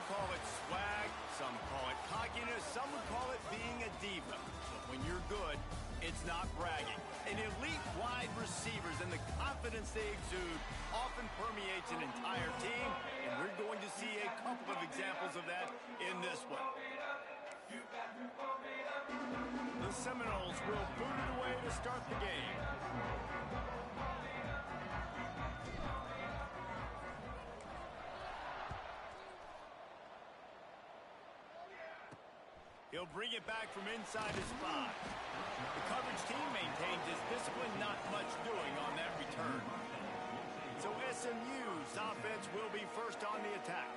call it swag, some call it cockiness, some would call it being a diva. But when you're good, it's not bragging. An elite wide receivers and the confidence they exude often permeates an entire team, and we're going to see a couple of examples of that in this one. The Seminoles will boot it away to start the game. He'll bring it back from inside his 5. The coverage team maintains his discipline, not much doing on that return. So SMU's offense will be first on the attack.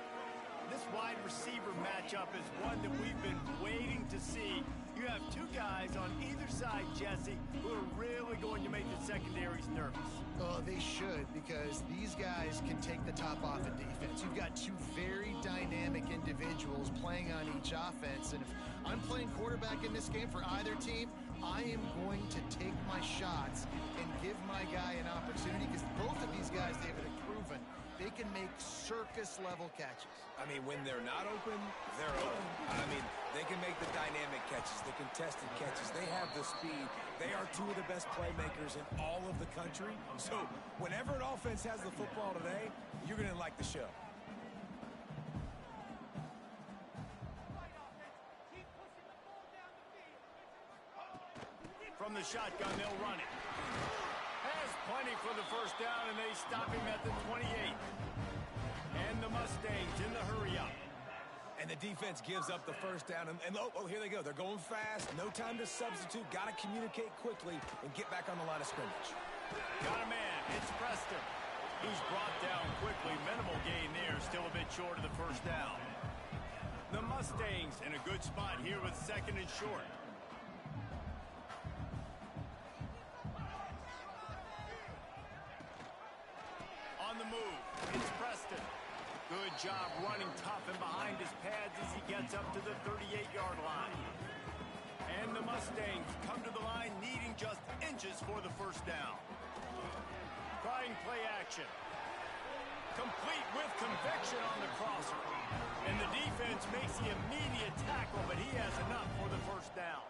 This wide receiver matchup is one that we've been waiting to see. You have two guys on either side, Jesse, who are really going to make the secondaries nervous. Oh, they should, because these guys can take the top off in defense. You've got two very dynamic individuals playing on each offense, and if I'm playing quarterback in this game for either team, I am going to take my shots and give my guy an opportunity, because both of these guys, David, have proven they can make circus-level catches. I mean, when they're not open, they're open. I mean, they can make the dynamic catches, the contested catches. They have the speed. They are two of the best playmakers in all of the country. So whenever an offense has the football today, you're going to like the show. From the shotgun, they'll run it. Has plenty for the first down, and they stop him at the 28. And the Mustangs in the hurry-up. And the defense gives up the first down. And oh, here they go. They're going fast. No time to substitute. Got to communicate quickly and get back on the line of scrimmage. Got a man. It's Preston. He's brought down quickly. Minimal gain there. Still a bit short of the first down. The Mustangs in a good spot here with second and short. On the move, it's Preston. Good job running tough and behind his pads as he gets up to the 38-yard line. And the Mustangs come to the line needing just inches for the first down. Trying play action. Complete with conviction on the crosser. And the defense makes the immediate tackle, but he has enough for the first down.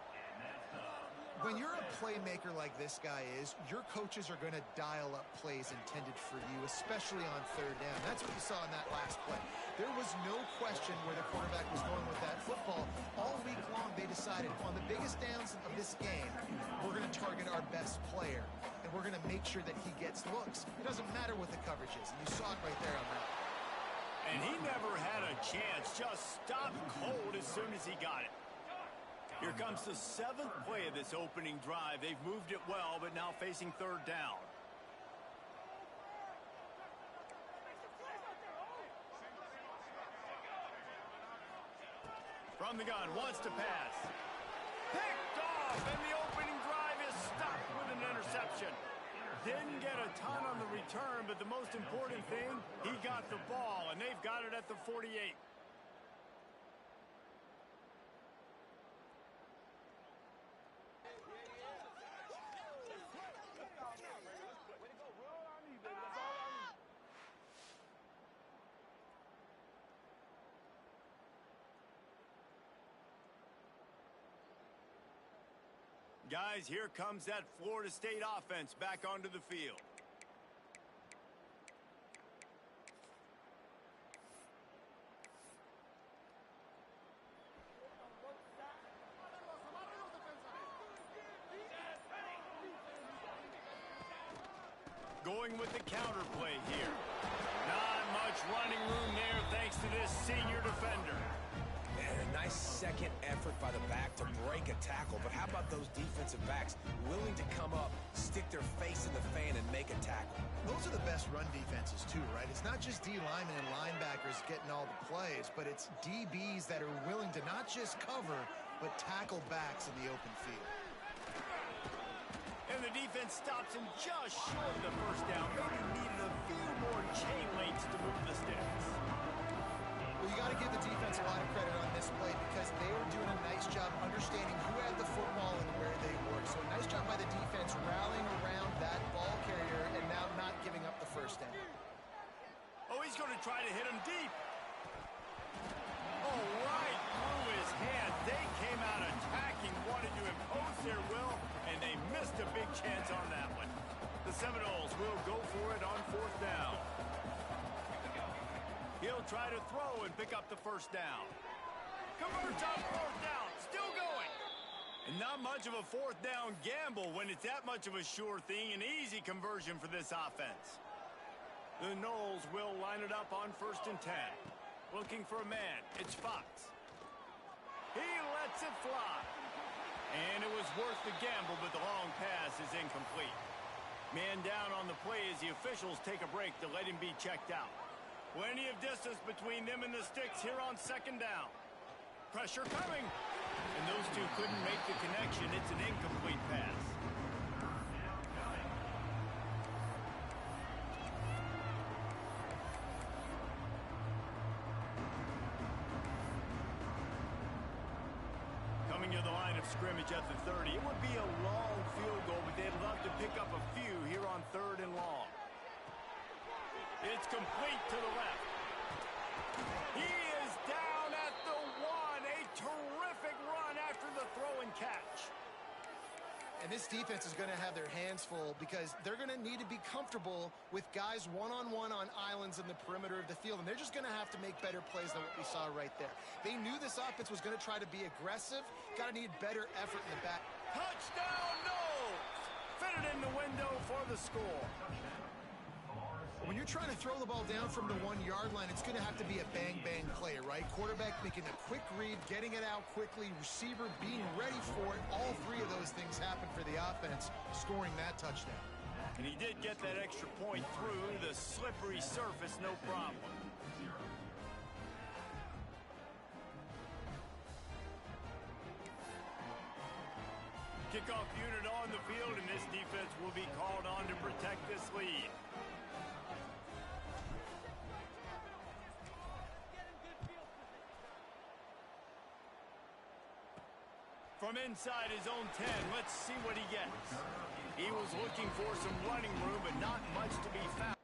When you're a playmaker like this guy is, your coaches are going to dial up plays intended for you, especially on third down. That's what you saw in that last play. There was no question where the quarterback was going with that football. All week long, they decided on the biggest downs of this game, we're going to target our best player, and we're going to make sure that he gets looks. It doesn't matter what the coverage is, and you saw it right there on that. And he never had a chance, just stopped cold as soon as he got it. Here comes the 7th play of this opening drive. They've moved it well, but now facing third down. From the gun, wants to pass. Picked off, and the opening drive is stopped with an interception. Didn't get a ton on the return, but the most important thing, he got the ball, and they've got it at the 48. Guys, here comes that Florida State offense back onto the field. Going with the counter play here. Not much running room there thanks to this senior defender. And a nice second effort by the back to break a tackle. But how about those defensive backs willing to come up, stick their face in the fan, and make a tackle? Those are the best run defenses, too, right? It's not just D linemen and linebackers getting all the plays, but it's DBs that are willing to not just cover, but tackle backs in the open field. And the defense stops him just short of the first down. Maybe needed a few more chain links to move the sticks. Well, you got to give the defense a lot of credit on this play because they were doing a nice job understanding who had the football and where they were. So a nice job by the defense rallying around that ball carrier and now not giving up the first down. Oh, he's going to try to hit him deep. try to throw and pick up the first down. Converts on fourth down. Still going. And not much of a fourth down gamble when it's that much of a sure thing. An easy conversion for this offense. The Knowles will line it up on 1st and 10. Looking for a man. It's Fox. He lets it fly. And it was worth the gamble, but the long pass is incomplete. Man down on the play as the officials take a break to let him be checked out. Plenty of distance between them and the sticks here on 2nd down. Pressure coming. And those two couldn't make the connection. It's an incomplete pass. Coming to the line of scrimmage at the 30. It would be a long field goal, but they'd love to pick up a few here on 3rd and long. It's complete to the left. He is down at the 1. A terrific run after the throw and catch. And this defense is going to have their hands full because they're going to need to be comfortable with guys one-on-one on islands in the perimeter of the field. And they're just going to have to make better plays than what we saw right there. They knew this offense was going to try to be aggressive. Got to need better effort in the back. Touchdown, Knowles! Fitted in the window for the score. When you're trying to throw the ball down from the 1-yard line, it's going to have to be a bang-bang play, right? Quarterback making a quick read, getting it out quickly, receiver being ready for it. All three of those things happen for the offense, scoring that touchdown. And he did get that extra point through the slippery surface, no problem. Kickoff unit on the field, and this defense will be called on to protect this lead. From inside his own 10, let's see what he gets. He was looking for some running room, but not much to be found.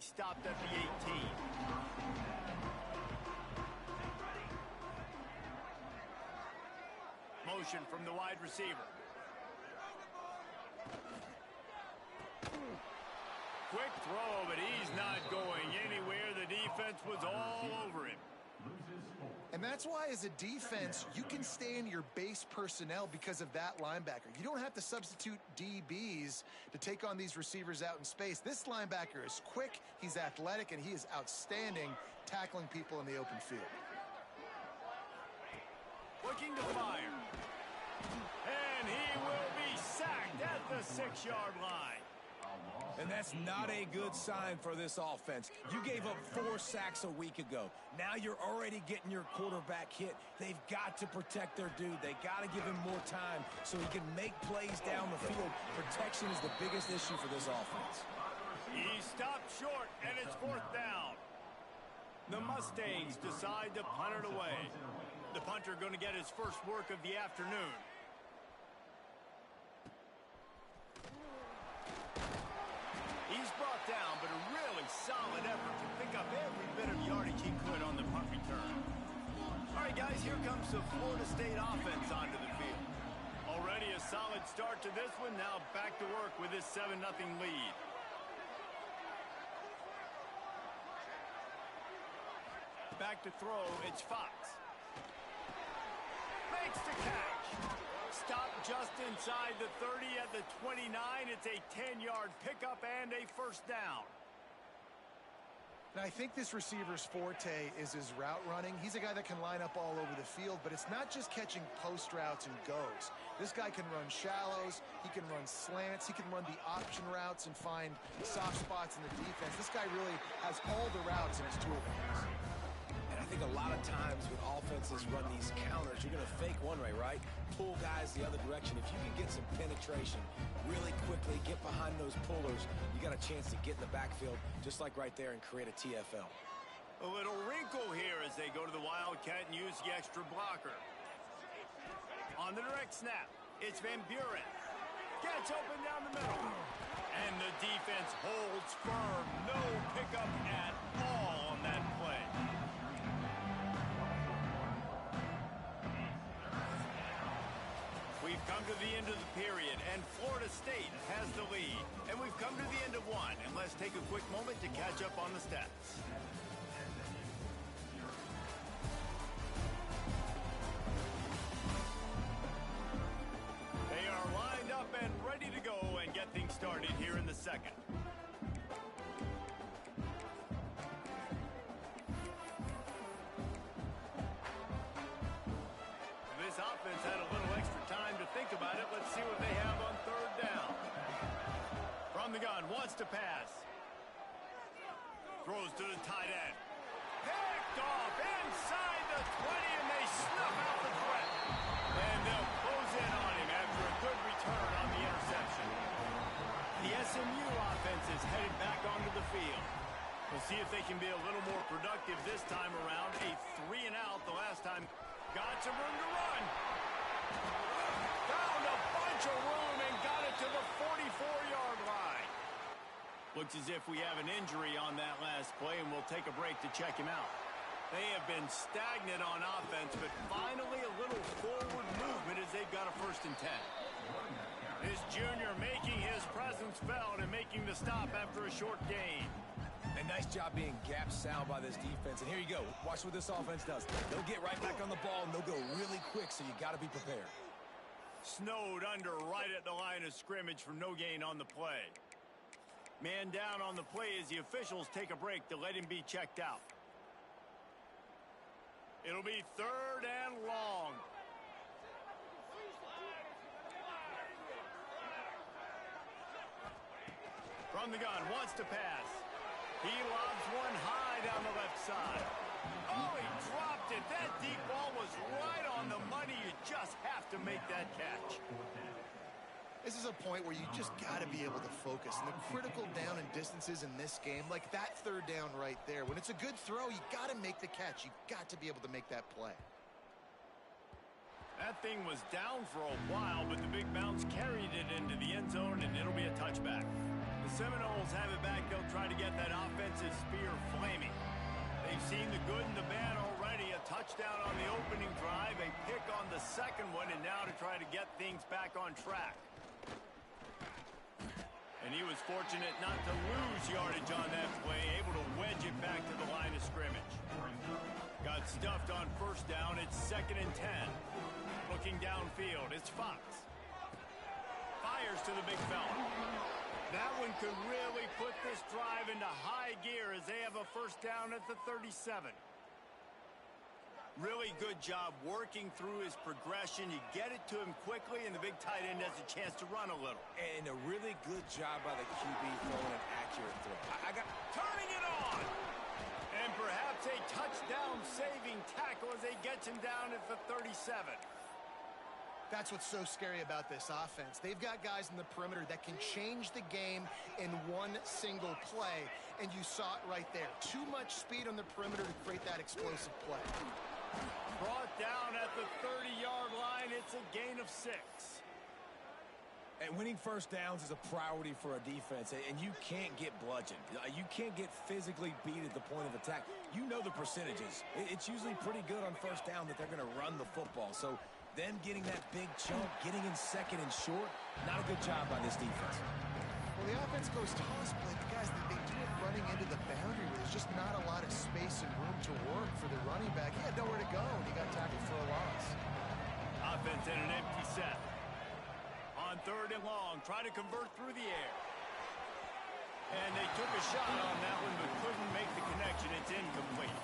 stopped at the 18. Motion from the wide receiver. Quick throw, but he's not going anywhere. The defense was all over him. And that's why, as a defense, you can stay in your base personnel because of that linebacker. You don't have to substitute DBs to take on these receivers out in space. This linebacker is quick, he's athletic, and he is outstanding tackling people in the open field. Looking to fire. And he will be sacked at the 6-yard line. And that's not a good sign for this offense. You gave up 4 sacks a week ago. Now you're already getting your quarterback hit. They've got to protect their dude. They got to give him more time so he can make plays down the field. Protection is the biggest issue for this offense. He stopped short, and it's 4th down. The Mustangs decide to punt it away. The punter going to get his first work of the afternoon. He's brought down, but a really solid effort to pick up every bit of yardage he could on the punt return. All right, guys, here comes the Florida State offense onto the field. Already a solid start to this one. Now back to work with this 7-0 lead. Back to throw, it's Fox. Makes the catch. Stop just inside the 30 at the 29. It's a 10-yard pickup and a first down. And I think this receiver's forte is his route running. He's a guy that can line up all over the field, but it's not just catching post routes and goes. This guy can run shallows, he can run slants, he can run the option routes and find soft spots in the defense. This guy really has all the routes in his toolbox. I think a lot of times when offenses run these counters, you're going to fake one way, right? Pull guys the other direction. If you can get some penetration really quickly, get behind those pullers, you got a chance to get in the backfield just like right there and create a TFL. A little wrinkle here as they go to the Wildcat and use the extra blocker. On the direct snap, it's Van Buren. Gets open down the middle. And the defense holds firm. No pickup at all on that play. We've come to the end of the period, and Florida State has the lead. And we've come to the end of one, and let's take a quick moment to catch up on the stats. They are lined up and ready to go and get things started here in the second. This offense had a little extra time to think about it. Let's see what they have on 3rd down. From the gun, wants to pass. Throws to the tight end. Picked off inside the 20, and they snuff out the threat. And they'll close in on him after a good return on the interception. The SMU offense is headed back onto the field. We'll see if they can be a little more productive this time around. A 3-and-out the last time. Got some room to run. Found a bunch of room and got it to the 44-yard line. Looks as if we have an injury on that last play, and we'll take a break to check him out. They have been stagnant on offense, but finally a little forward movement as they've got a 1st and 10. This junior making his presence felt and making the stop after a short gain. A nice job being gap sound by this defense. And here you go. Watch what this offense does. They'll get right back on the ball, and they'll go really quick, so you got to be prepared. Snowed under right at the line of scrimmage for no gain on the play. Man down on the play as the officials take a break to let him be checked out. It'll be 3rd and long. From the gun, wants to pass. He lobs one high down the left side. Oh, he dropped it. That deep ball was right on the money. You just have to make that catch. This is a point where you just got to be able to focus. And the critical down and distances in this game, like that 3rd down right there, when it's a good throw, you got to make the catch. You've got to be able to make that play. That thing was down for a while, but the big bounce carried it into the end zone, and it'll be a touchback. Seminoles have it back. They'll try to get that offensive spear flaming. They've seen the good and the bad already. A touchdown on the opening drive, a pick on the second one, and now to try to get things back on track. And he was fortunate not to lose yardage on that play, able to wedge it back to the line of scrimmage. Got stuffed on first down. It's 2nd and 10. Looking downfield, it's Fox. Fires to the big fella. That one could really put this drive into high gear as they have a first down at the 37. Really good job working through his progression. You get it to him quickly, and the big tight end has a chance to run a little. And a really good job by the QB throwing an accurate throw. Turning it on! And perhaps a touchdown-saving tackle as they get him down at the 37. That's what's so scary about this offense. They've got guys in the perimeter that can change the game in one single play, and you saw it right there. Too much speed on the perimeter to create that explosive play. Brought down at the 30-yard line. It's a gain of 6. And winning first downs is a priority for a defense, and you can't get bludgeoned. You can't get physically beat at the point of attack. You know the percentages. It's usually pretty good on first down that they're going to run the football. So them getting that big chunk, getting in second and short, not a good job by this defense. Well, the offense goes toss, but guys, they do it running into the boundary where there's just not a lot of space and room to work for the running back. He had nowhere to go, and he got tackled for a loss. Offense in an empty set. On 3rd and long, try to convert through the air. And they took a shot on that one, but couldn't make the connection. It's incomplete.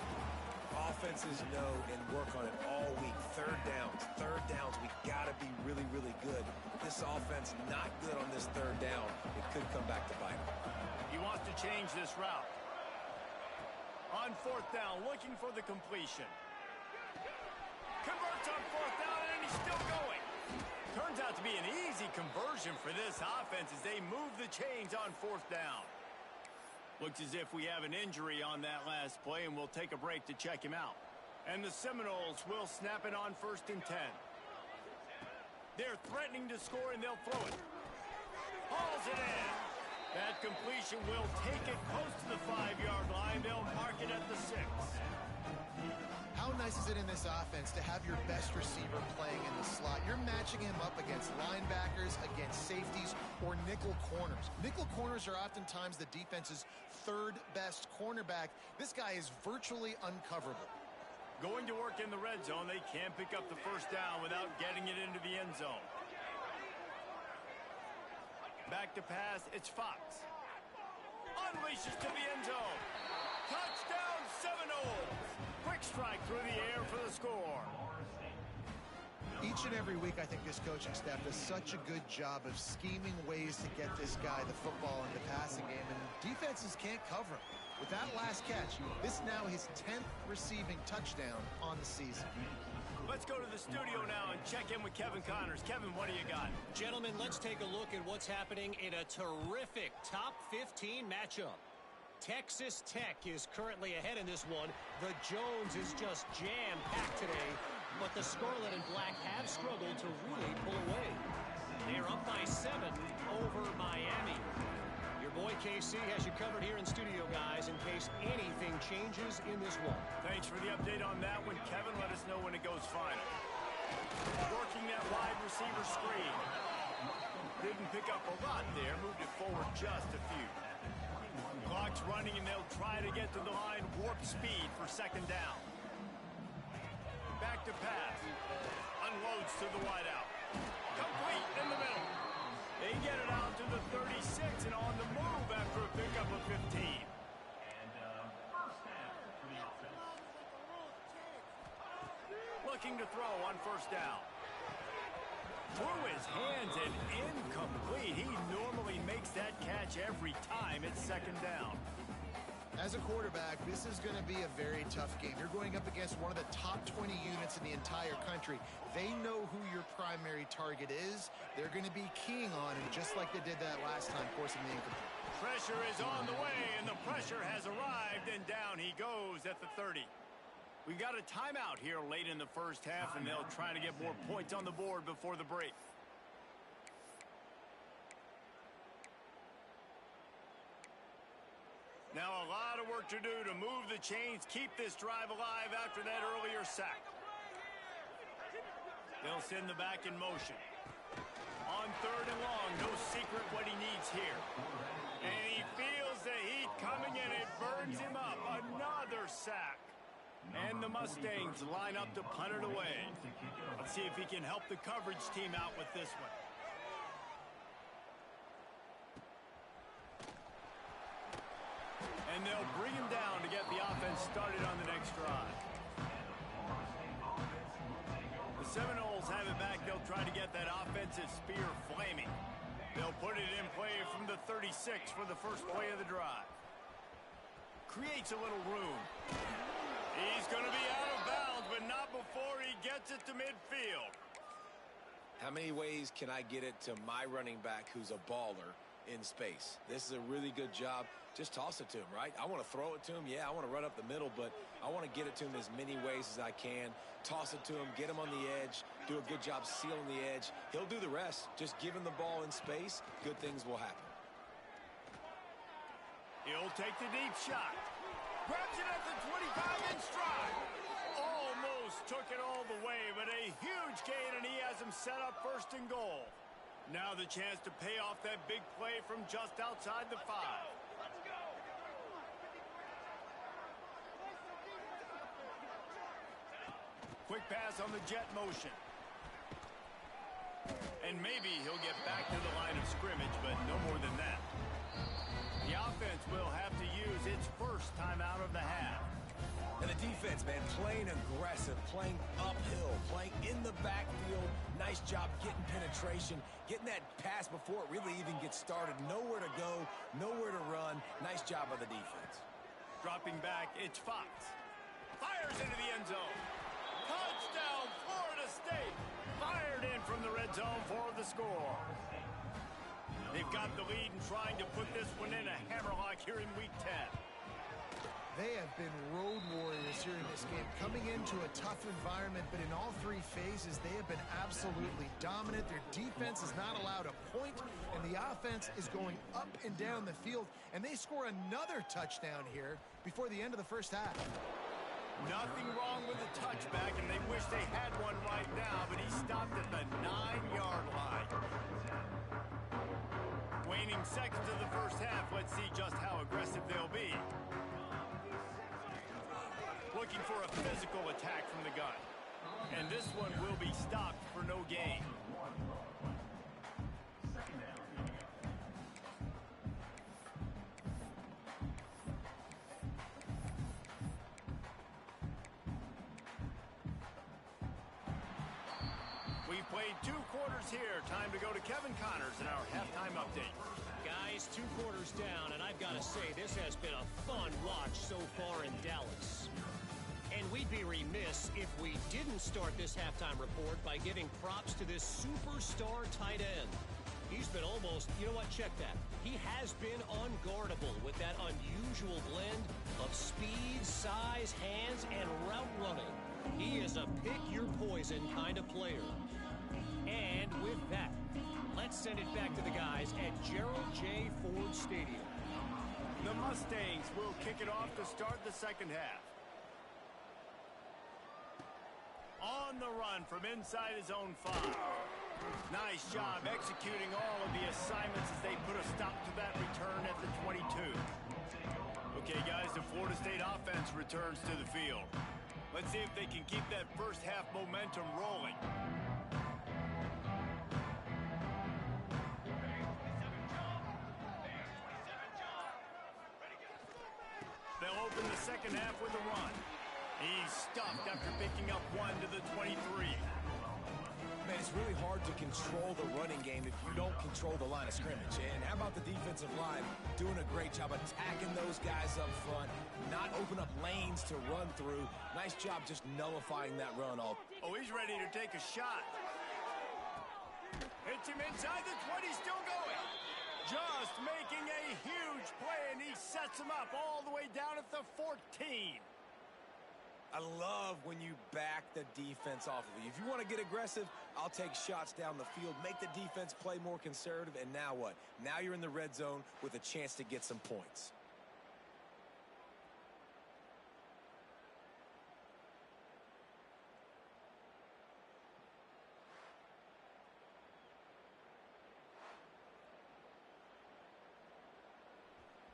Offenses know and work on it all week. Third downs, we got to be really, really good. This offense not good on this 3rd down. It could come back to bite him. He wants to change this route. On 4th down, looking for the completion. Converts on 4th down, and he's still going. Turns out to be an easy conversion for this offense as they move the chains on 4th down. Looks as if we have an injury on that last play, and we'll take a break to check him out. And the Seminoles will snap it on 1st and 10. They're threatening to score, and they'll throw it. Hauls it in. That completion will take it close to the 5-yard line. They'll mark it at the 6. How nice is it in this offense to have your best receiver playing in the slot? You're matching him up against linebackers, against safeties, or nickel corners. Nickel corners are oftentimes the defense's 3rd best cornerback. This guy is virtually uncoverable. Going to work in the red zone, they can't pick up the first down without getting it into the end zone. Back to pass, it's Fox. Unleashes to the end zone. Touchdown, Seminoles! Quick strike through the air for the score. Each and every week, I think this coaching staff does such a good job of scheming ways to get this guy the football in the passing game, and defenses can't cover him. With that last catch, this now his 10th receiving touchdown on the season. Let's go to the studio now and check in with Kevin Connors. Kevin, what do you got? Gentlemen, let's take a look at what's happening in a terrific top 15 matchup. Texas Tech is currently ahead in this one. The Jones is just jam-packed today, but the Scarlet and Black have struggled to really pull away. They are up by 7 over Miami. Your boy KC has you covered here in studio, guys, in case anything changes in this one. Thanks for the update on that one, Kevin. Let us know when it goes final. Working that wide receiver screen. Didn't pick up a lot there. Moved it forward just a few. Clock's running, and they'll try to get to the line. Warp speed for 2nd down. Back to pass. Unloads to the wideout. Complete in the middle. They get it out to the 36 and on the move after a pickup of 15. Looking to throw on 1st down. Through his hands and incomplete. He normally makes that catch every time. It's 2nd down. As a quarterback, this is going to be a very tough game. You're going up against one of the top 20 units in the entire country. They know who your primary target is. They're going to be keying on him, just like they did that last time, forcing the incomplete. Pressure is on the way, and the pressure has arrived, and down he goes at the 30. We've got a timeout here late in the first half, and they'll try to get more points on the board before the break. Now a lot of work to do to move the chains, keep this drive alive after that earlier sack. They'll send the back in motion. On 3rd and long, no secret what he needs here. And he feels the heat coming and it burns him up. Another sack. And the Mustangs line up to punt it away. Let's see if he can help the coverage team out with this one. And they'll bring him down to get the offense started on the next drive. The Seminoles have it back. They'll try to get that offensive spear flaming. They'll put it in play from the 36 for the first play of the drive. Creates a little room. He's going to be out of bounds, but not before he gets it to midfield. How many ways can I get it to my running back who's a baller in space? This is a really good job. Just toss it to him, right? I want to throw it to him. Yeah, I want to run up the middle, but I want to get it to him as many ways as I can. Toss it to him, get him on the edge, do a good job sealing the edge. He'll do the rest. Just give him the ball in space, good things will happen. He'll take the deep shot. Grabs it at the 25 in stride. Almost took it all the way, but a huge gain, and he has him set up 1st and goal. Now the chance to pay off that big play from just outside the 5. Quick pass on the jet motion. And maybe he'll get back to the line of scrimmage, but no more than that. The offense will have to use its first time out of the half. And the defense, man, playing aggressive, playing uphill, playing in the backfield. Nice job getting penetration, getting that pass before it really even gets started. Nowhere to go, nowhere to run. Nice job by the defense. Dropping back, it's Fox. Fires into the end zone. Touchdown, Florida State. Fired in from the red zone for the score. They've got the lead and trying to put this one in a hammerlock here in Week 10. They have been road warriors here in this game, coming into a tough environment, but in all 3 phases, they have been absolutely dominant. Their defense is not allowed a point, and the offense is going up and down the field, and they score another touchdown here before the end of the first half. Nothing wrong with the touchback, and they wish they had one right now, but he stopped at the 9-yard line. Waning seconds of the first half. Let's see just how aggressive they'll be. Looking for a physical attack from the gun. And this one will be stopped for no gain. We've played 2 quarters here. Time to go to Kevin Connors in our halftime update. Guys, 2 quarters down, and I've got to say, this has been a fun watch so far in Dallas. And we'd be remiss if we didn't start this halftime report by giving props to this superstar tight end. He's been almost, you know what, check that. He has been unguardable with that unusual blend of speed, size, hands, and route running. He is a pick-your-poison kind of player. And with that, let's send it back to the guys at Gerald J. Ford Stadium. The Mustangs will kick it off to start the second half. On the run from inside his own 5. Nice job executing all of the assignments as they put a stop to that return at the 22. Okay, guys, the Florida State offense returns to the field. Let's see if they can keep that first half momentum rolling. They'll open the second half with a run. He's stuffed after picking up 1 to the 23. Man, it's really hard to control the running game if you don't control the line of scrimmage. And how about the defensive line doing a great job attacking those guys up front, not open up lanes to run through. Nice job just nullifying that run all. Oh, he's ready to take a shot. Hits him inside the 20, still going. Just making a huge play, and he sets him up all the way down at the 14. I love when you back the defense off of you. If you want to get aggressive, I'll take shots down the field, make the defense play more conservative, and now what? Now you're in the red zone with a chance to get some points.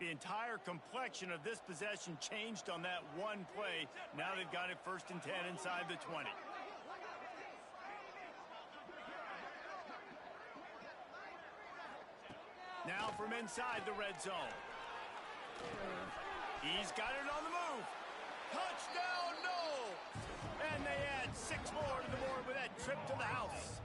The entire complexion of this possession changed on that one play. Now they've got it 1st and 10 inside the 20. Now from inside the red zone. He's got it on the move. Touchdown, no! And they add 6 more to the board with that trip to the house.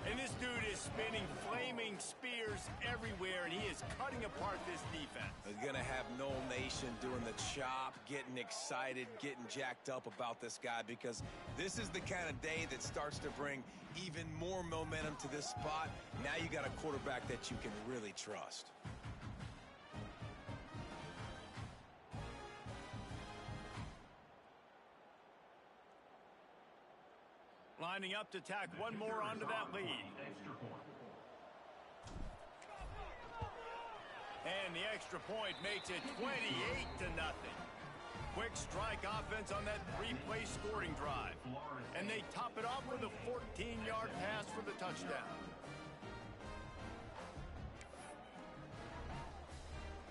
And this dude is spinning flaming spears everywhere, and he is cutting apart this defense. They're going to have Noel Nation doing the chop, getting excited, getting jacked up about this guy, because this is the kind of day that starts to bring even more momentum to this spot. Now you got a quarterback that you can really trust. Lining up to tack one more onto that lead. And the extra point makes it 28-0. Quick strike offense on that 3-play scoring drive. And they top it off with a 14-yard pass for the touchdown.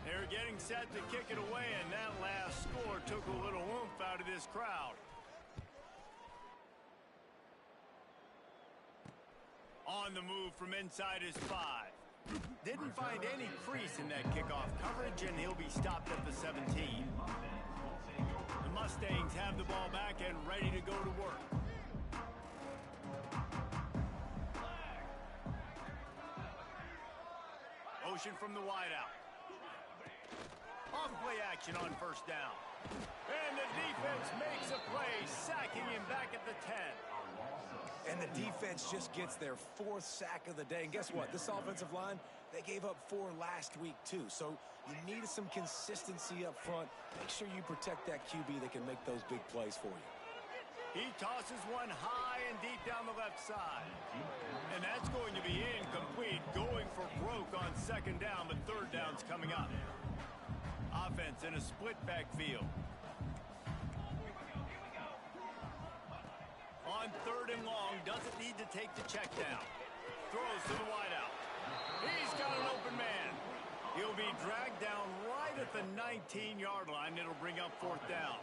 They're getting set to kick it away, and that last score took a little oomph out of this crowd. On the move from inside his 5. Didn't find any crease in that kickoff coverage, and he'll be stopped at the 17. The Mustangs have the ball back and ready to go to work. Motion from the wideout. Off-play action on 1st down. And the defense makes a play, sacking him back at the 10. And the defense just gets their 4th sack of the day. And guess what? This offensive line, they gave up 4 last week, too. So you need some consistency up front. Make sure you protect that QB that can make those big plays for you. He tosses one high and deep down the left side. And that's going to be incomplete, going for broke on 2nd down, but 3rd down's coming up. Offense in a split backfield. On 3rd and long, doesn't need to take the check down. Throws to the wideout. He's got an open man. He'll be dragged down right at the 19-yard line. It'll bring up 4th down.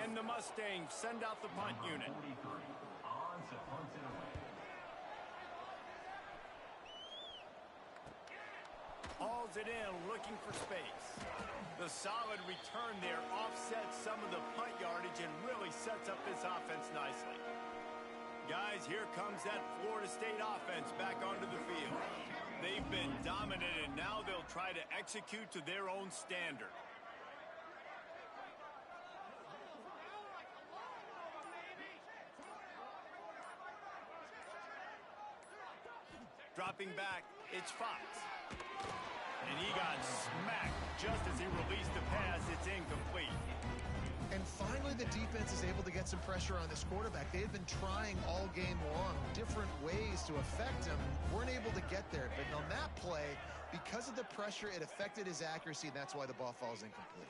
And the Mustangs send out the punt unit. Hauls it in, looking for space. The solid return there offsets some of the punt yardage and really sets up this offense nicely. Guys, here comes that Florida State offense back onto the field. They've been dominant, and now they'll try to execute to their own standard. Dropping back, it's Fox. And he got smacked just as he released the pass. It's incomplete. And finally, the defense is able to get some pressure on this quarterback. They had been trying all game long different ways to affect him. Weren't able to get there. But on that play, because of the pressure, it affected his accuracy, and that's why the ball falls incomplete.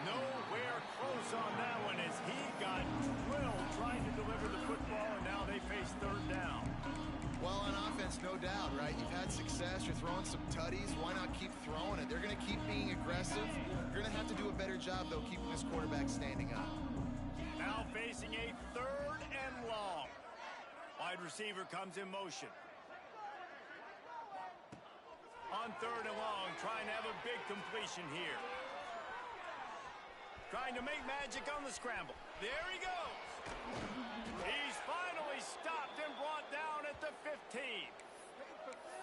Nowhere close on that one as he got drilled trying to deliver the football, and now they face 3rd down. Well, on offense, no doubt, right? You've had success. You're throwing some tutties. Why not keep throwing it? They're going to keep being aggressive. You're going to have to do a better job, though, keeping this quarterback standing up. Now facing a 3rd and long. Wide receiver comes in motion. On 3rd and long, trying to have a big completion here. Trying to make magic on the scramble. There he goes. He's finally stopped and brought down at the 15.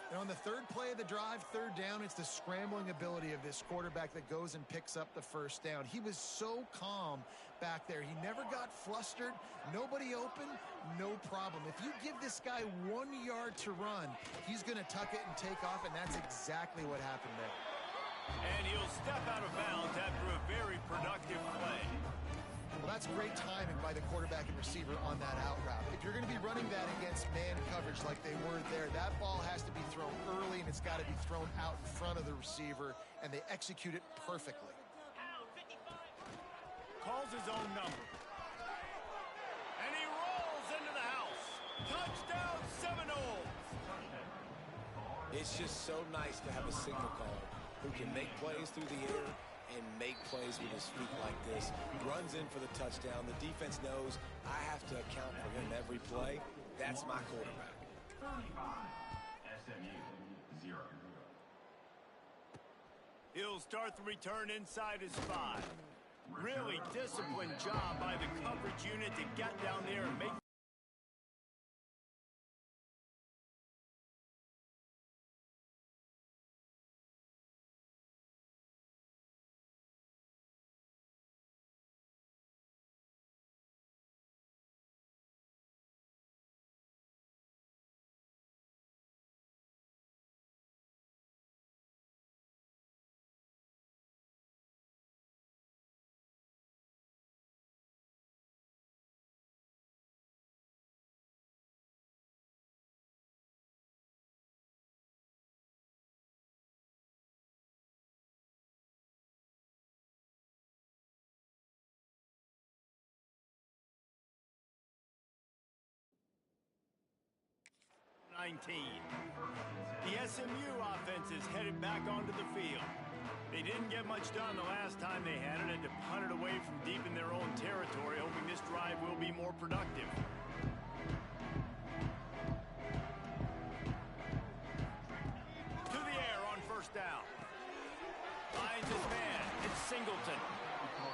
And on the 3rd play of the drive, 3rd down, it's the scrambling ability of this quarterback that goes and picks up the 1st down. He was so calm back there. He never got flustered. Nobody open, no problem. If you give this guy 1 yard to run, he's going to tuck it and take off, and that's exactly what happened there. And he'll step out of bounds after a very productive play. Well, that's great timing by the quarterback and receiver on that out route. If you're going to be running that against man coverage like they were there, that ball has to be thrown early, and it's got to be thrown out in front of the receiver, and they execute it perfectly. Calls his own number. And he rolls into the house. Touchdown, Seminoles. It's just so nice to have a signal caller who can make plays through the air and make plays with his feet like this. Runs in for the touchdown. The defense knows I have to account for him every play. That's my quarterback. 35, SMU, 0. He'll start the return inside his 5. Really disciplined job by the coverage unit to get down there and make. The SMU offense is headed back onto the field. They didn't get much done the last time they had it, and to punt it away from deep in their own territory, hoping this drive will be more productive. To the air on first down. Finds his man. It's Singleton.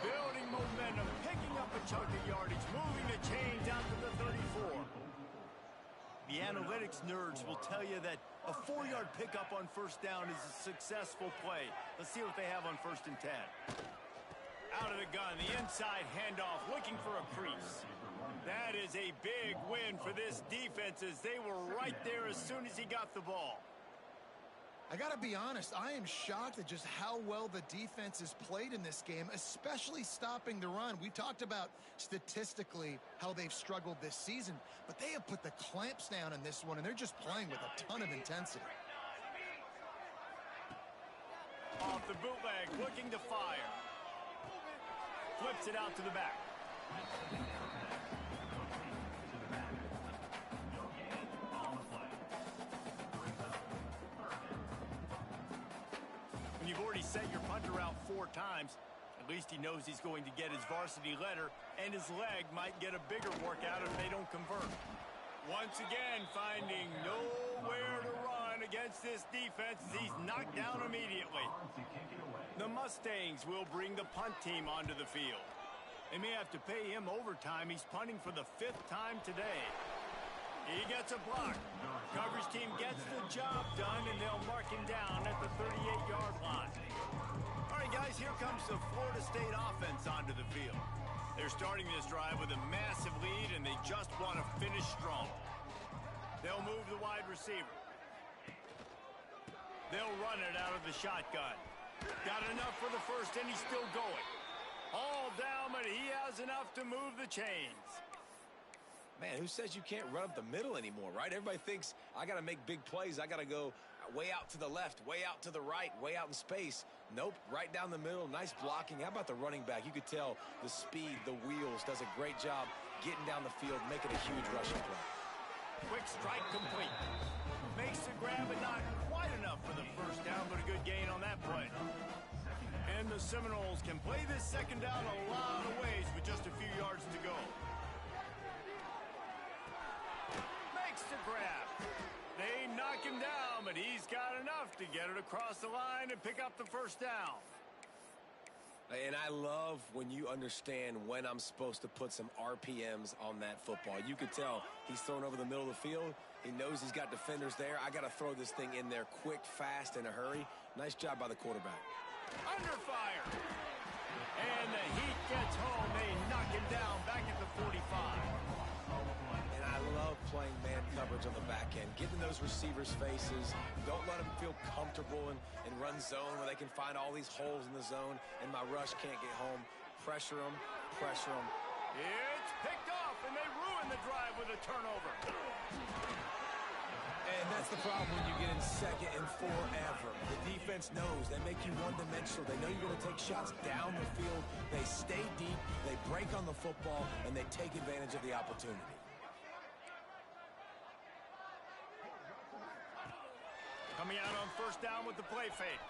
Building momentum, picking up a chunk of yardage, moving the chains out to the 34. The analytics nerds will tell you that a 4-yard pickup on first down is a successful play. Let's see what they have on 1st and 10. Out of the gun, the inside handoff, looking for a crease. That is a big win for this defense as they were right there as soon as he got the ball. I got to be honest, I am shocked at just how well the defense has played in this game, especially stopping the run. We talked about statistically how they've struggled this season, but they have put the clamps down in this one, and they're just playing with a ton of intensity. Off the bootleg, looking to fire. Flips it out to the back. When you've already sent your punter out 4 times, at least he knows he's going to get his varsity letter, and his leg might get a bigger workout if they don't convert. Once again, finding nowhere to run against this defense as he's knocked down immediately. The Mustangs will bring the punt team onto the field. They may have to pay him overtime. He's punting for the 5th time today. He gets a block. Coverage team gets the job done, and they'll mark him down at the 38-yard line. All right, guys, here comes the Florida State offense onto the field. They're starting this drive with a massive lead, and they just want to finish strong. They'll move the wide receiver. They'll run it out of the shotgun. Got enough for the first, and he's still going. All down, but he has enough to move the chains. Man, who says you can't run up the middle anymore, right? Everybody thinks I got to make big plays. I got to go way out to the left, way out to the right, way out in space. Nope, right down the middle. Nice blocking. How about the running back? You could tell the speed, the wheels, does a great job getting down the field, making a huge rushing play. Quick strike complete. Makes the grab, but not quite enough for the first down, but a good gain on that play. And the Seminoles can play this second down a lot of ways with just a few yards to go. Makes the grab. They knock him down, but he's got enough to get it across the line and pick up the first down. And I love when you understand when I'm supposed to put some RPMs on that football. You could tell he's thrown over the middle of the field. He knows he's got defenders there. I got to throw this thing in there quick, fast, in a hurry. Nice job by the quarterback. Under fire. And the heat gets home. They knock him down back at the 45. And I love playing man coverage on the back end. Getting those receivers' faces. Don't let them feel comfortable and run zone where they can find all these holes in the zone and my rush can't get home. Pressure them, pressure them. It's picked off, and they ruin the drive with a turnover. And that's the problem when you get in second and forever. The defense knows. They make you one-dimensional. They know you're going to take shots down the field. They stay deep. They break on the football, and they take advantage of the opportunity. Coming coming out on first down with the play fake.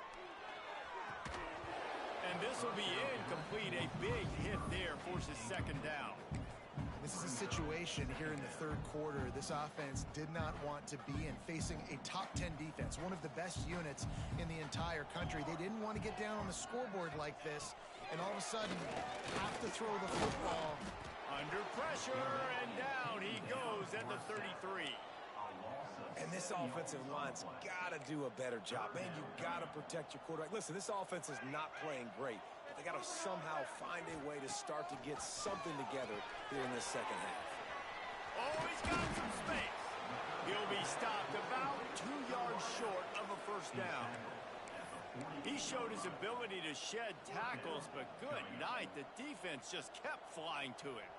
And this will be incomplete. A big hit there forces second down. This is a situation here in the third quarter this offense did not want to be in, facing a top 10 defense, one of the best units in the entire country. They didn't want to get down on the scoreboard like this, and all of a sudden have to throw the football. Under pressure, and down he goes at the 33. And this offensive line's got to do a better job. Man, you got to protect your quarterback. Listen, this offense is not playing great, but they got to somehow find a way to start to get something together here in this second half. Oh, he's got some space. He'll be stopped about 2 yards short of a first down. He showed his ability to shed tackles, but good night. The defense just kept flying to him.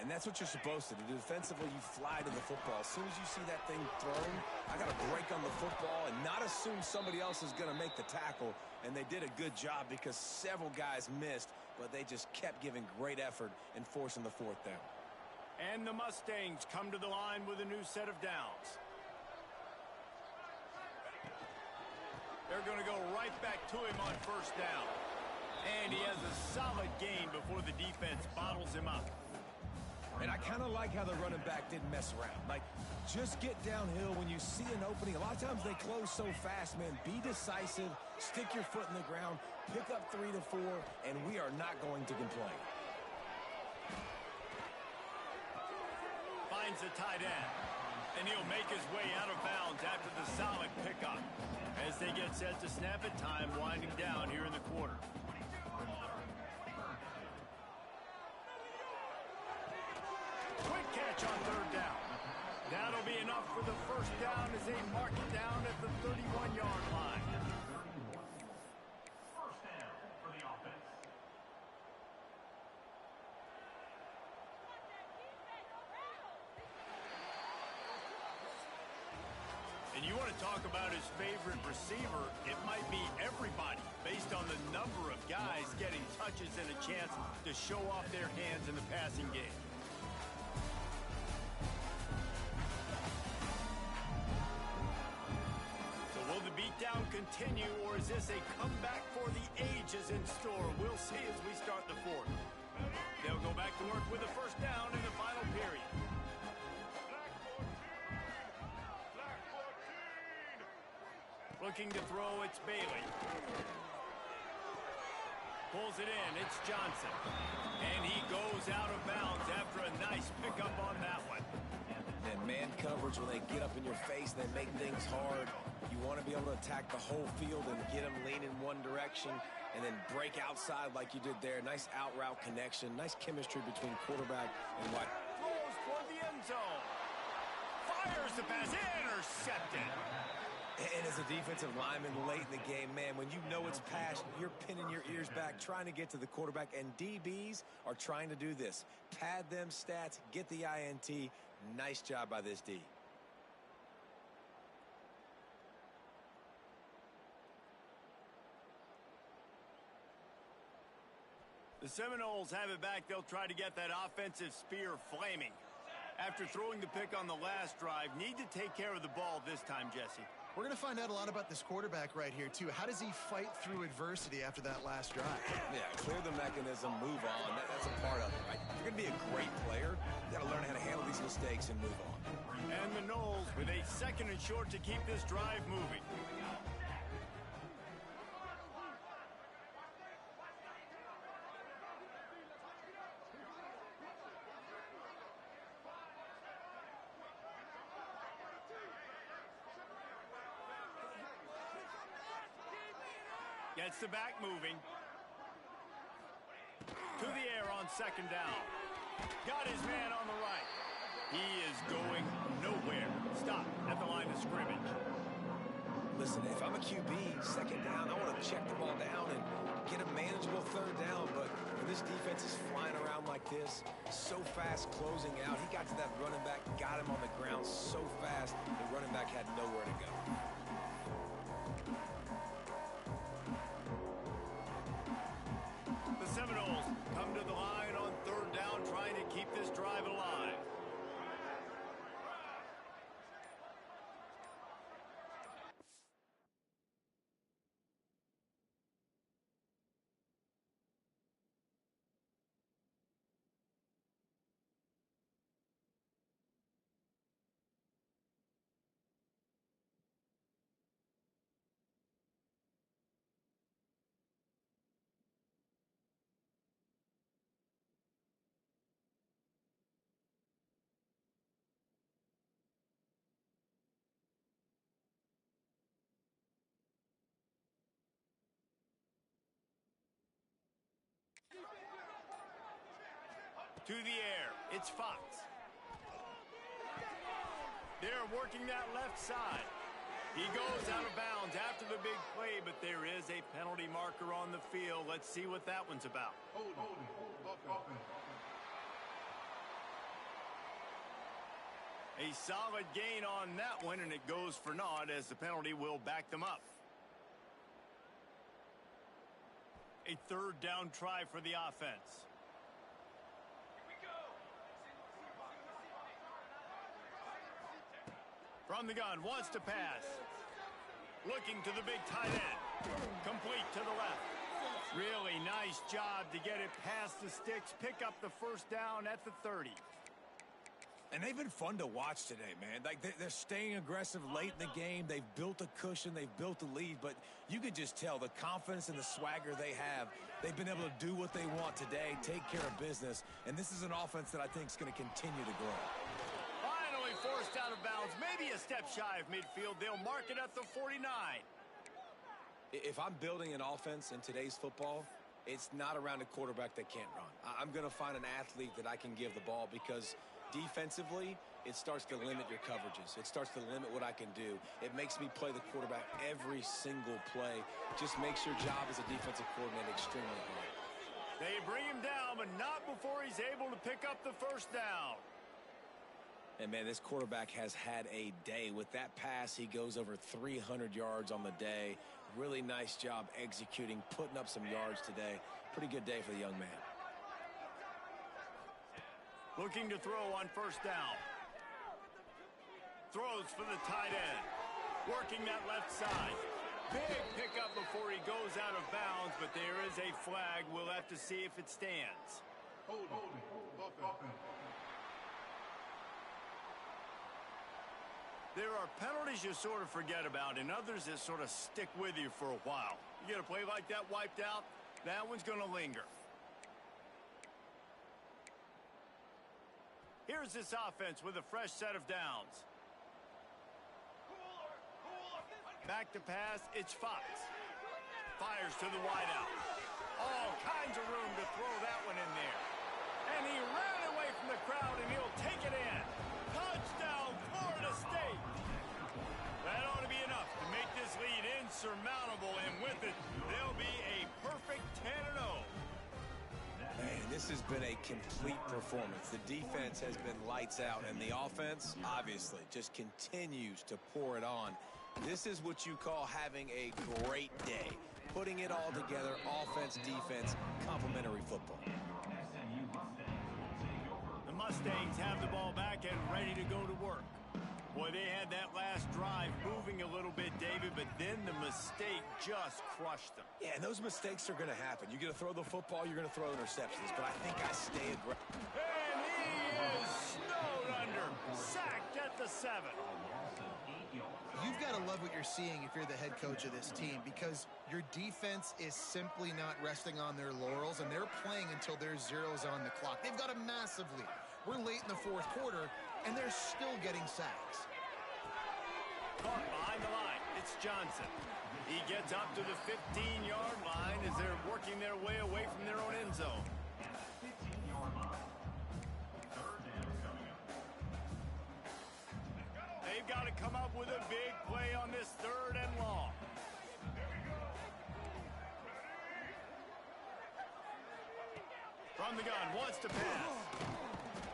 And that's what you're supposed to do. Defensively, you fly to the football. As soon as you see that thing thrown, I got to break on the football and not assume somebody else is going to make the tackle. And they did a good job because several guys missed, but they just kept giving great effort and forcing the fourth down. And the Mustangs come to the line with a new set of downs. They're going to go right back to him on first down. And he has a solid gain before the defense bottles him up. And I kind of like how the running back didn't mess around. Like, just get downhill when you see an opening. A lot of times they close so fast, man. Be decisive, stick your foot in the ground, pick up 3 to 4, and we are not going to complain. Finds the tight end, and he'll make his way out of bounds after the solid pickup. As they get set to snap it, time winding down here in the quarter. Quick catch on third down. That'll be enough for the first down as they mark it down at the 31-yard line. First down for the offense. And you want to talk about his favorite receiver, it might be everybody based on the number of guys getting touches and a chance to show off their hands in the passing game. So will the beatdown continue, or is this a comeback for the ages in store? We'll see as we start the fourth. They'll go back to work with a first down in the final period. Looking to throw, it's Bailey. Pulls it in, it's Johnson. And he goes out of bounds after a nice pickup on that one. And man coverage, when they get up in your face, they make things hard. You want to be able to attack the whole field and get them leaning one direction and then break outside like you did there. Nice out route connection, nice chemistry between quarterback and wide. Throws toward the end zone. Fires the pass, intercepted. And as a defensive lineman late in the game, man, when you know it's passion, you're pinning your ears back, trying to get to the quarterback, and DBs are trying to do this. Pad them stats, get the INT. Nice job by this D. The Seminoles have it back. They'll try to get that offensive spear flaming. After throwing the pick on the last drive, need to take care of the ball this time, Jesse. We're going to find out a lot about this quarterback right here, too. How does he fight through adversity after that last drive? Yeah, clear the mechanism, move on. That's a part of it, right? If you're going to be a great player, you got to learn how to handle these mistakes and move on. And the Noles with a second and short to keep this drive moving. Gets the back moving. To the air on second down. Got his man on the right. He is going nowhere. Stop at the line of scrimmage. Listen, if I'm a QB, second down, I want to check the ball down and get a manageable third down. But when this defense is flying around like this, so fast closing out, he got to that running back, got him on the ground so fast, the running back had nowhere to go. Seminoles come to the line on third down, trying to keep this drive alive. To the air, it's Fox. They're working that left side. He goes out of bounds after the big play, but there is a penalty marker on the field. Let's see what that one's about. A solid gain on that one, and it goes for naught as the penalty will back them up. A third down try for the offense. From the gun, wants to pass. Looking to the big tight end. Complete to the left. Really nice job to get it past the sticks. Pick up the first down at the 30. And they've been fun to watch today, man. Like, they're staying aggressive late in the game. They've built a cushion. They've built a lead. But you could just tell the confidence and the swagger they have. They've been able to do what they want today, take care of business. And this is an offense that I think is going to continue to grow. Finally forced out of bounds. Maybe a step shy of midfield. They'll mark it at the 49. If I'm building an offense in today's football, it's not around a quarterback that can't run. I'm going to find an athlete that I can give the ball because defensively, it starts to limit your coverages. It starts to limit what I can do. It makes me play the quarterback every single play. Just makes your job as a defensive coordinator extremely hard. They bring him down, but not before he's able to pick up the first down. And, man, this quarterback has had a day. With that pass, he goes over 300 yards on the day. Really nice job executing, putting up some yards today. Pretty good day for the young man. Looking to throw on first down. Throws for the tight end. Working that left side. Big pickup before he goes out of bounds, but there is a flag. We'll have to see if it stands. There are penalties you sort of forget about and others that sort of stick with you for a while. You get a play like that wiped out, that one's going to linger. Here's this offense with a fresh set of downs. Back to pass, it's Fox. Fires to the wideout. All kinds of room to throw that one in there. And he ran away from the crowd, and he'll take it in. Touchdown, Florida State. That ought to be enough to make this lead insurmountable, and with it, they'll be a perfect 10-0. Man, this has been a complete performance. The defense has been lights out, and the offense, obviously, just continues to pour it on. This is what you call having a great day. Putting it all together, offense, defense, complementary football. The Mustangs have the ball back and ready to go to work. Boy, they had that last drive moving a little bit, David, but then the mistake just crushed them. Yeah, and those mistakes are going to happen. You're going to throw the football, you're going to throw interceptions, but I think I stay aggressive. And he is snowed under, sacked at the 7. You've got to love what you're seeing if you're the head coach of this team because your defense is simply not resting on their laurels, and they're playing until there's zeros on the clock. They've got a massive lead. We're late in the fourth quarter, and they're still getting sacks. Caught behind the line. It's Johnson. He gets up to the 15-yard line as they're working their way away from their own end zone. 15-yard line. Third down coming up. They've got to come up with a big play on this third and long. From the gun, wants to pass.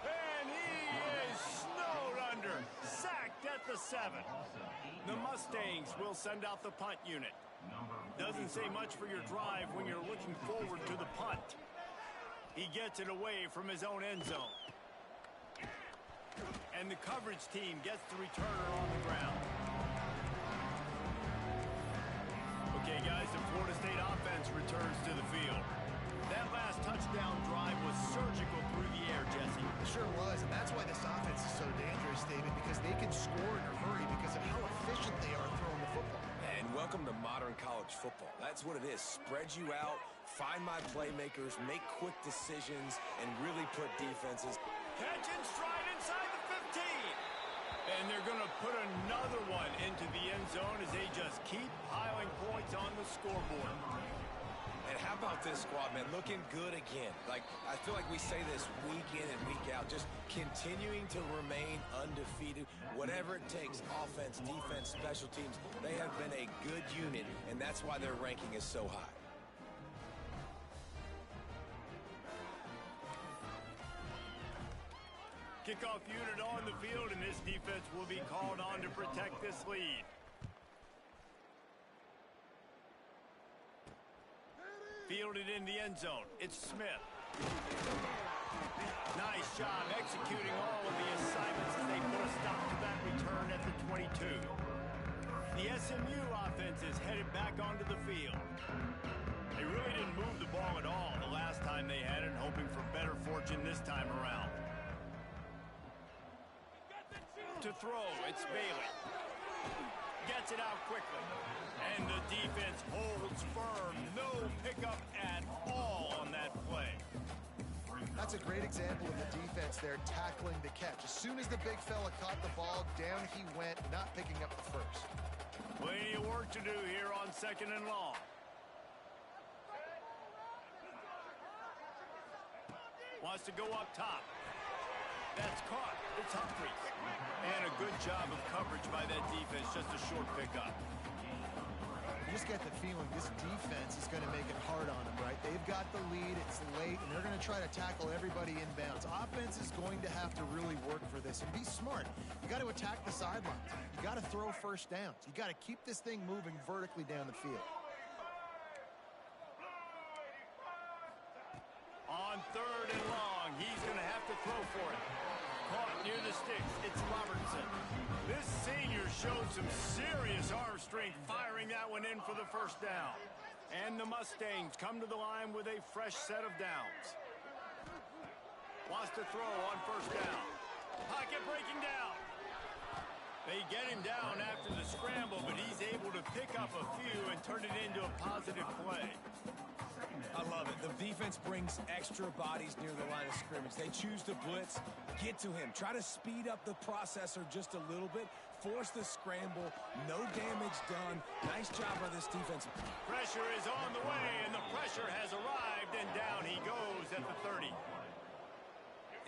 And he is snowed under, sacked at the 7. The Mustangs will send out the punt unit. Doesn't say much for your drive when you're looking forward to the punt. He gets it away from his own end zone. And the coverage team gets the returner on the ground. Okay, guys, the Florida State offense returns to the field. That last touchdown drive was surgical through the air, Jesse. It sure was, and that's why this offense is so dangerous, David, because they can score in a hurry because of how efficient they are throwing the football. And welcome to modern college football. That's what it is. Spread you out, find my playmakers, make quick decisions, and really put defenses. Catch and stride inside the 15. And they're going to put another one into the end zone as they just keep piling points on the scoreboard. And how about this squad, man? Looking good again. Like, I feel like we say this week in and week out, just continuing to remain undefeated. Whatever it takes, offense, defense, special teams, they have been a good unit, and that's why their ranking is so high. Kickoff unit on the field, and this defense will be called on to protect this lead. Fielded in the end zone. It's Smith. Nice job executing all of the assignments as they put a stop to that return at the 22. The SMU offense is headed back onto the field. They really didn't move the ball at all the last time they had it, hoping for better fortune this time around. To throw, it's Bailey. Gets it out quickly. And the defense holds firm. No pickup at all on that play. That's a great example of the defense there tackling the catch. As soon as the big fella caught the ball, down he went, not picking up the first. Plenty of work to do here on 2nd and long. Wants to go up top. That's caught. It's Humphries. And a good job of coverage by that defense. Just a short pickup. You just get the feeling this defense is going to make it hard on them, right? They've got the lead. It's late, and they're going to try to tackle everybody inbounds. Offense is going to have to really work for this and be smart. You got to attack the sidelines. You got to throw first downs. You got to keep this thing moving vertically down the field. On 3rd and long, he's going to have to throw for it. Caught near the sticks. It's Robertson. This senior showed some serious arm strength firing that one in for the first down. And the Mustangs come to the line with a fresh set of downs. Wants to throw on 1st down. Pocket breaking down. They get him down after the scramble, but he's able to pick up a few and turn it into a positive play. I love it. The defense brings extra bodies near the line of scrimmage. They choose to blitz, get to him, try to speed up the processor just a little bit, force the scramble, no damage done. Nice job by this defense. Pressure is on the way, and the pressure has arrived, and down he goes at the 30.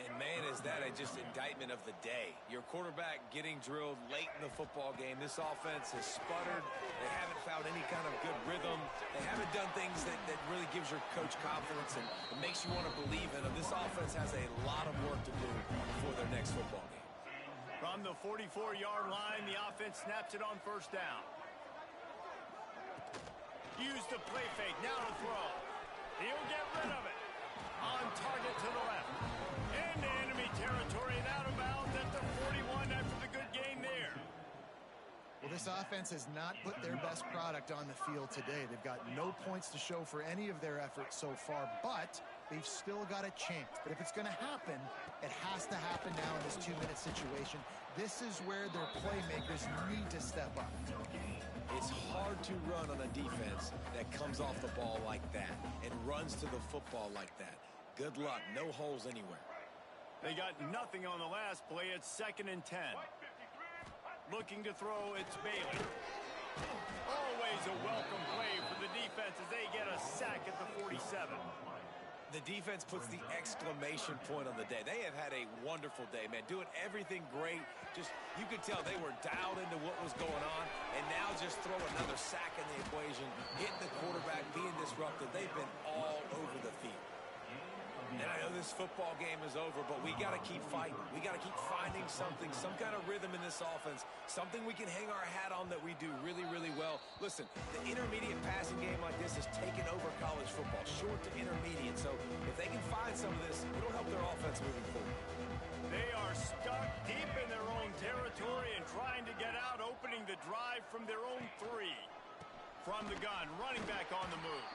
And man, is that just indictment of the day. Your quarterback getting drilled late in the football game. This offense has sputtered. They haven't found any kind of good rhythm. They haven't done things that really gives your coach confidence and it makes you want to believe in them. This offense has a lot of work to do before their next football game. From the 44-yard line, the offense snaps it on 1st down. Use the play fake. Now to throw. He'll get rid of it. On target to the left. Into enemy territory and out of bounds at the 41 after the good gain there. Well, this offense has not put their best product on the field today. They've got no points to show for any of their efforts so far, but they've still got a chance. But if it's going to happen, it has to happen now in this 2-minute situation. This is where their playmakers need to step up. It's hard to run on a defense that comes off the ball like that and runs to the football like that. Good luck. No holes anywhere. They got nothing on the last play. It's 2nd and 10. Looking to throw, it's Bailey. Always a welcome play for the defense as they get a sack at the 47. The defense puts the exclamation point on the day. They have had a wonderful day, man. Doing everything great. Just, you could tell they were dialed into what was going on. And now just throw another sack in the equation. Hitting the quarterback, being disruptive. They've been all over the field. And I know this football game is over, but we got to keep fighting. We got to keep finding something, some kind of rhythm in this offense, something we can hang our hat on that we do really, really well. Listen, the intermediate passing game like this has taken over college football, short to intermediate. So if they can find some of this, it'll help their offense moving forward. They are stuck deep in their own territory and trying to get out, opening the drive from their own 3. From the gun, running back on the move.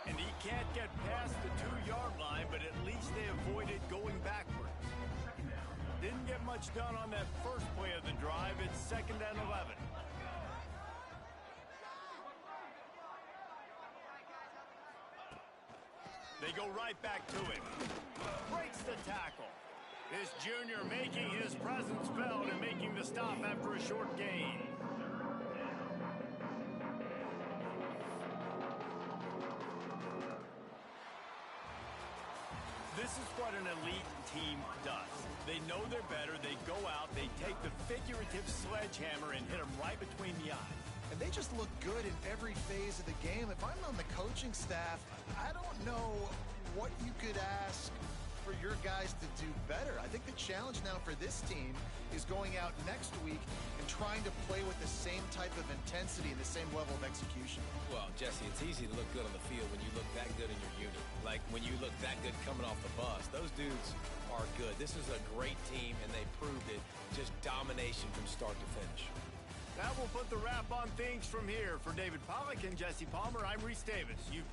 And he can't get past the 2-yard line, but at least they avoided going backwards. Didn't get much done on that first play of the drive. It's 2nd and 11. They go right back to him. Breaks the tackle. This junior making his presence felt and making the stop after a short gain. This is what an elite team does. They know they're better. They go out, they take the figurative sledgehammer and hit them right between the eyes. And they just look good in every phase of the game. If I'm on the coaching staff, I don't know what you could ask for your guys to do better. I think the challenge now for this team is going out next week and trying to play with the same type of intensity and the same level of execution. Well, Jesse, it's easy to look good on the field when you look that good in your unit. Like when you look that good coming off the bus. Those dudes are good. This is a great team, and they proved it. Just domination from start to finish. That will put the wrap on things from here. For David Pollack and Jesse Palmer, I'm Reese Davis. You've